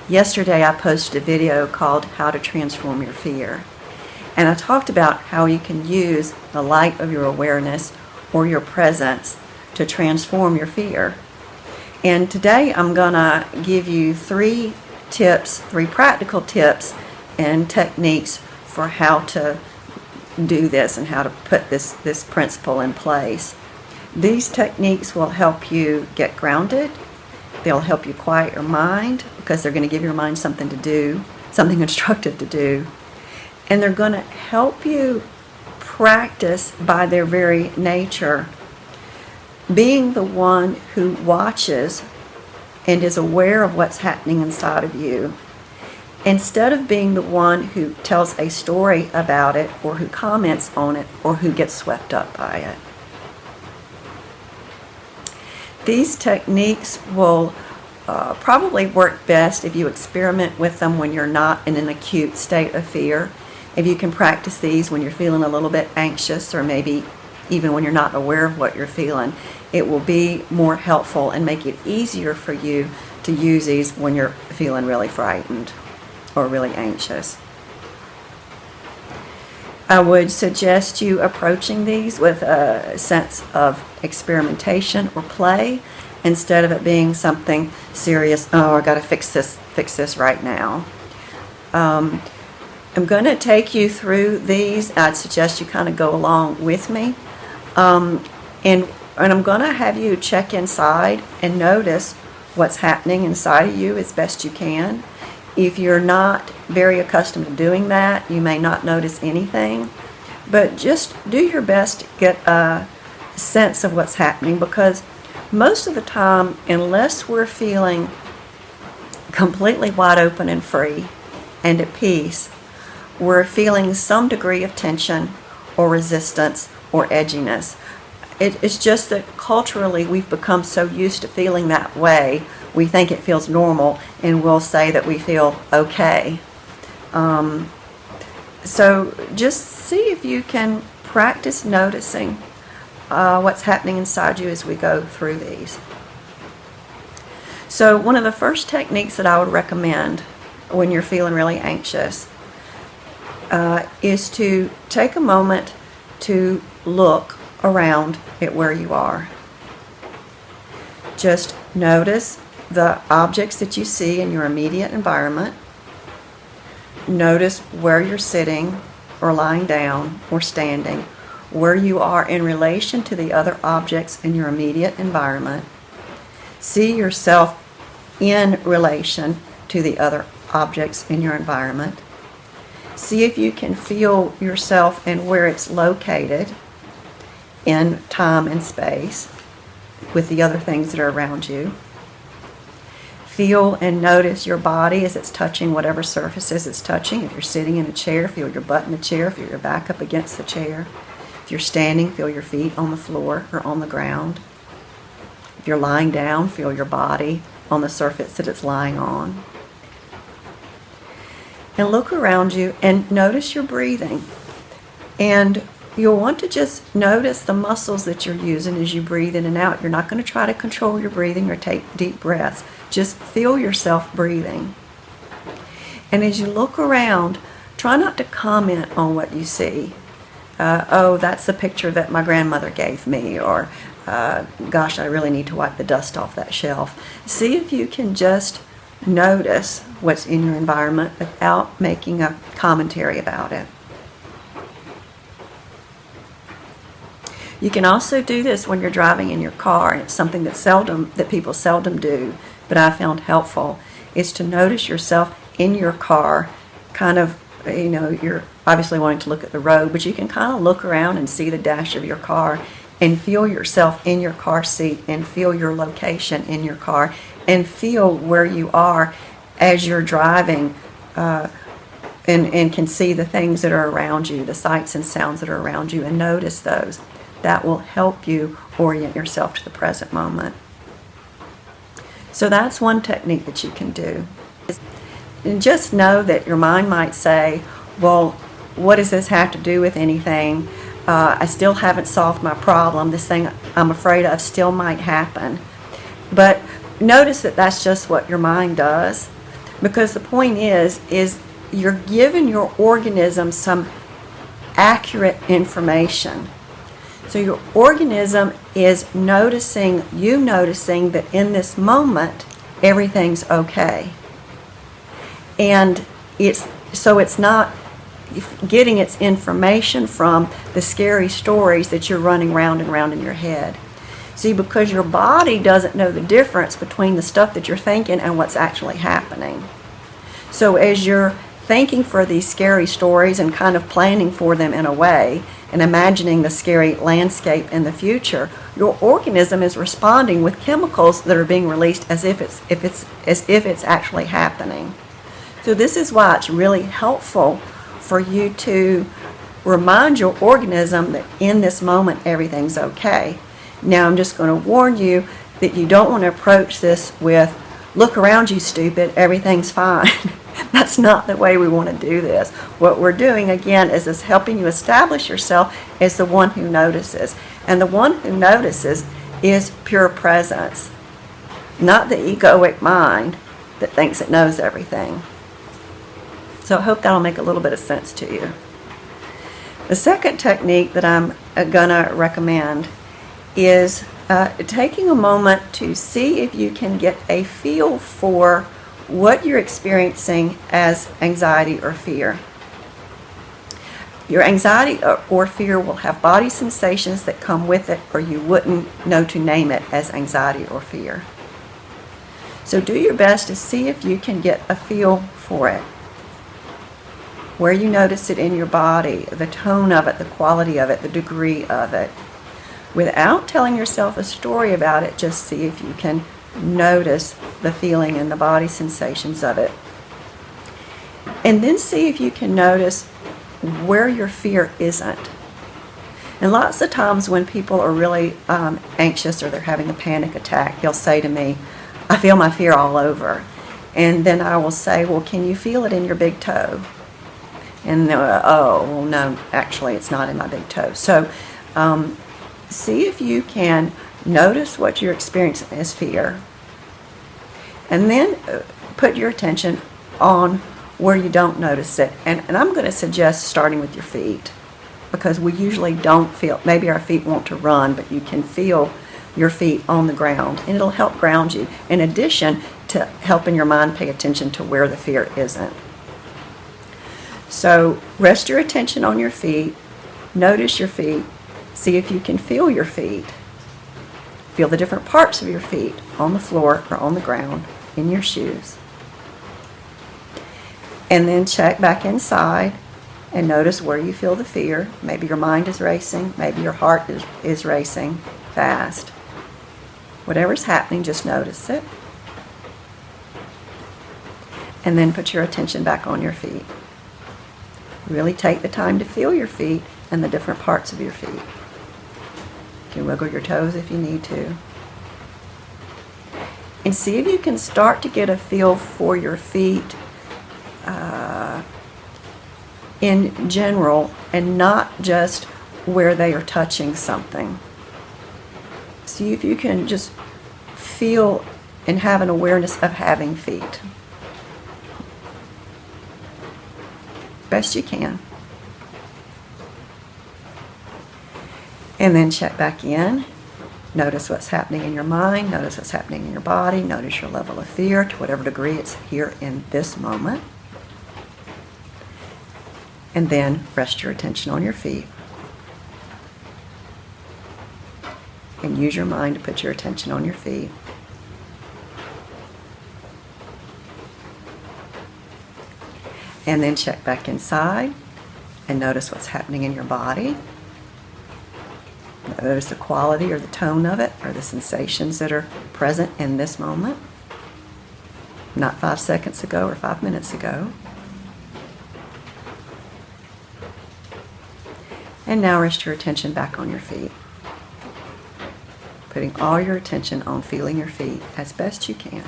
Yesterday I posted a video called How to Transform Your Fear. And I talked about how you can use the light of your awareness or your presence to transform your fear. And today I'm going to give you three practical tips and techniques for how to do this and how to put this principle in place. These techniques will help you get grounded. They'll help you quiet your mind because they're going to give your mind something to do, something instructive to do. And they're going to help you practice by their very nature, being the one who watches and is aware of what's happening inside of you, instead of being the one who tells a story about it or who comments on it or who gets swept up by it. These techniques will probably work best if you experiment with them when you're not in an acute state of fear. If you can practice these when you're feeling a little bit anxious, or maybe even when you're not aware of what you're feeling, it will be more helpful and make it easier for you to use these when you're feeling really frightened or really anxious. I would suggest you approaching these with a sense of experimentation or play instead of it being something serious. Oh, I got to fix this right now. I'm going to take you through these. I'd suggest you kind of go along with me. And I'm going to have you check inside and notice what's happening inside of you as best you can. If you're not very accustomed to doing that, you may not notice anything, but just do your best to get a sense of what's happening, because most of the time, unless we're feeling completely wide open and free and at peace, we're feeling some degree of tension or resistance or edginess. It's just that culturally we've become so used to feeling that way, we think it feels normal, and we'll say that we feel okay. So just see if you can practice noticing what's happening inside you as we go through these. So one of the first techniques that I would recommend when you're feeling really anxious is to take a moment to look around at where you are. Just notice the objects that you see in your immediate environment. Notice where you're sitting or lying down or standing, where you are in relation to the other objects in your immediate environment. See yourself in relation to the other objects in your environment. See if you can feel yourself and where it's located in time and space with the other things that are around you. Feel and notice your body as it's touching whatever surfaces it's touching. If you're sitting in a chair, feel your butt in the chair. Feel your back up against the chair. If you're standing, feel your feet on the floor or on the ground. If you're lying down, feel your body on the surface that it's lying on. And look around you and notice your breathing. And you'll want to just notice the muscles that you're using as you breathe in and out. You're not going to try to control your breathing or take deep breaths. Just feel yourself breathing. And as you look around, try not to comment on what you see. Oh, that's the picture that my grandmother gave me, or gosh, I really need to wipe the dust off that shelf. See if you can just notice what's in your environment without making a commentary about it. You can also do this when you're driving in your car, and it's something that people seldom do, but I found helpful, is to notice yourself in your car, kind of, you're obviously wanting to look at the road, but you can kind of look around and see the dash of your car and feel yourself in your car seat and feel your location in your car and feel where you are as you're driving, and can see the things that are around you, the sights and sounds that are around you, and notice those. That will help you orient yourself to the present moment. So that's one technique that you can do. And just know that your mind might say, well, what does this have to do with anything? I still haven't solved my problem. This thing I'm afraid of still might happen. But notice that that's just what your mind does. Because the point is you're giving your organism some accurate information. So your organism is noticing that in this moment everything's okay. And it's not getting its information from the scary stories that you're running round and round in your head. See, because your body doesn't know the difference between the stuff that you're thinking and what's actually happening. So as you're thinking for these scary stories and kind of planning for them in a way and imagining the scary landscape in the future, your organism is responding with chemicals that are being released as if it's actually happening. So this is why it's really helpful for you to remind your organism that in this moment everything's okay. Now I'm just going to warn you that you don't want to approach this with, look around you stupid, everything's fine. That's not the way we want to do this. What we're doing again is helping you establish yourself as the one who notices. And the one who notices is pure presence, not the egoic mind that thinks it knows everything. So I hope that'll make a little bit of sense to you. The second technique that I'm going to recommend is taking a moment to see if you can get a feel for what you're experiencing as anxiety or fear. Your anxiety or fear will have body sensations that come with it, or you wouldn't know to name it as anxiety or fear. So do your best to see if you can get a feel for it. Where you notice it in your body, the tone of it, the quality of it, the degree of it. Without telling yourself a story about it, just see if you can notice the feeling and the body sensations of it. And then see if you can notice where your fear isn't. And lots of times when people are really anxious or they're having a panic attack, they'll say to me, I feel my fear all over. And then I will say, well, can you feel it in your big toe? And oh, well, no, actually it's not in my big toe. So see if you can notice what you're experiencing as fear, and then put your attention on where you don't notice it. And I'm going to suggest starting with your feet, because we usually don't feel, maybe our feet want to run, but you can feel your feet on the ground, and it'll help ground you, in addition to helping your mind pay attention to where the fear isn't. So rest your attention on your feet, notice your feet, see if you can feel your feet. Feel the different parts of your feet on the floor or on the ground in your shoes. And then check back inside and notice where you feel the fear. Maybe your mind is racing, maybe your heart is racing fast. Whatever's happening, just notice it. And then put your attention back on your feet. Really take the time to feel your feet and the different parts of your feet. You can wiggle your toes if you need to. And see if you can start to get a feel for your feet in general, and not just where they are touching something. See if you can just feel and have an awareness of having feet. Best you can. And then check back in. Notice what's happening in your mind. Notice what's happening in your body. Notice your level of fear to whatever degree it's here in this moment. And then rest your attention on your feet. And use your mind to put your attention on your feet. And then check back inside and notice what's happening in your body. Notice the quality or the tone of it, or the sensations that are present in this moment. Not 5 seconds ago or 5 minutes ago. And now rest your attention back on your feet. Putting all your attention on feeling your feet as best you can.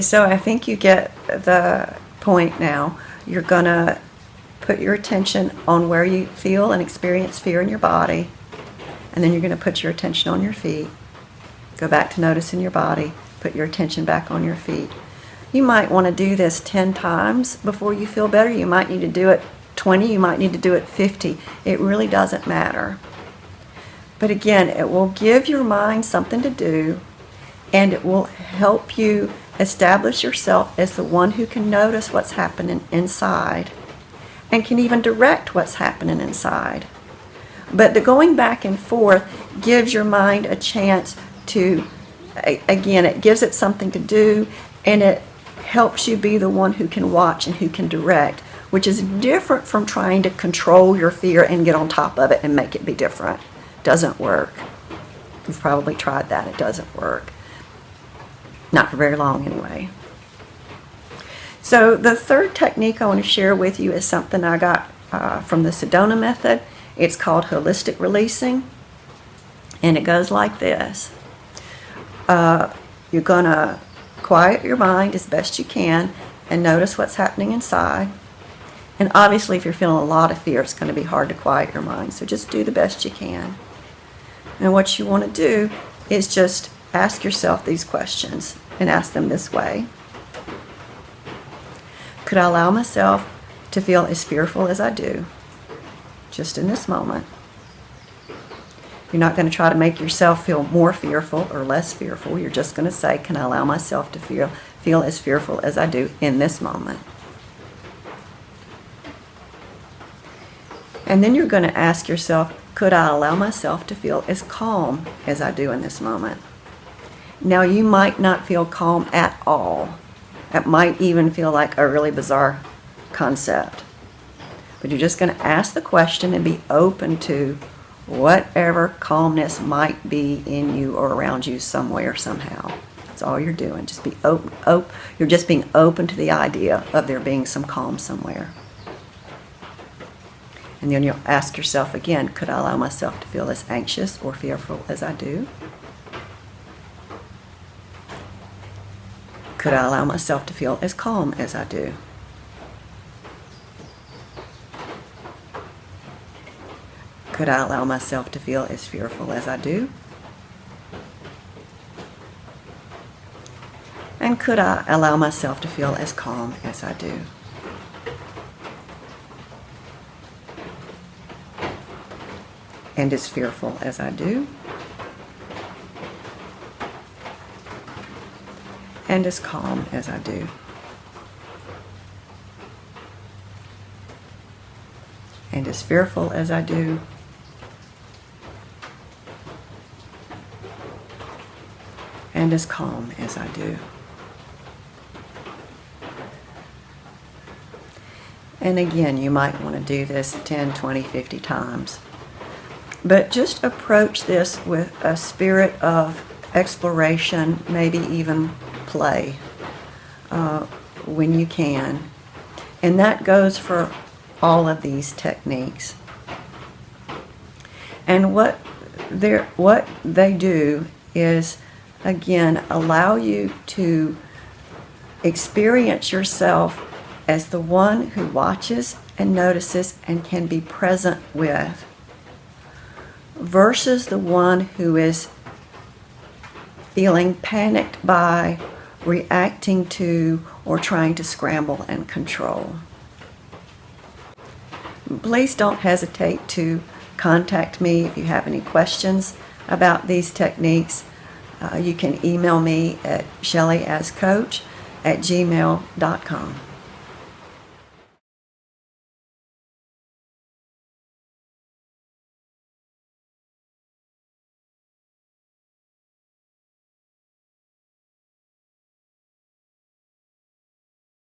So I think you get the point now. You're going to put your attention on where you feel and experience fear in your body, And then you're going to put your attention on your feet. Go back to noticing your body. Put your attention back on your feet. You might want to do this 10 times before you feel better. You might need to do it 20. You might need to do it 50. It really doesn't matter. But again, it will give your mind something to do, and it will help you establish yourself as the one who can notice what's happening inside and can even direct what's happening inside. But the going back and forth gives your mind a chance to, again, it gives it something to do, and it helps you be the one who can watch and who can direct, which is different from trying to control your fear and get on top of it and make it be different. Doesn't work. You've probably tried that. It doesn't work. Not for very long anyway. So the third technique I want to share with you is something I got from the Sedona method. It's called holistic releasing, and it goes like this. You're going to quiet your mind as best you can and notice what's happening inside. And obviously, if you're feeling a lot of fear, it's going to be hard to quiet your mind. So just do the best you can. And what you want to do is just ask yourself these questions and ask them this way. Could I allow myself to feel as fearful as I do, just in this moment? You're not going to try to make yourself feel more fearful or less fearful. You're just going to say, can I allow myself to feel as fearful as I do in this moment? And then you're going to ask yourself, could I allow myself to feel as calm as I do in this moment? Now, you might not feel calm at all. It might even feel like a really bizarre concept. But you're just going to ask the question and be open to whatever calmness might be in you or around you somewhere, somehow. That's all you're doing. Just be open. You're just being open to the idea of there being some calm somewhere. And then you'll ask yourself again, could I allow myself to feel as anxious or fearful as I do? Could I allow myself to feel as calm as I do? Could I allow myself to feel as fearful as I do? And could I allow myself to feel as calm as I do? And as fearful as I do? And as calm as I do? And as fearful as I do? And as calm as I do? And again, you might want to do this 10, 20, 50 times. But just approach this with a spirit of exploration, maybe even play when you can. And that goes for all of these techniques. And what they do is, again, allow you to experience yourself as the one who watches and notices and can be present with, versus the one who is feeling panicked by, reacting to, or trying to scramble and control. Please don't hesitate to contact me if you have any questions about these techniques. You can email me at shellyascoach@gmail.com.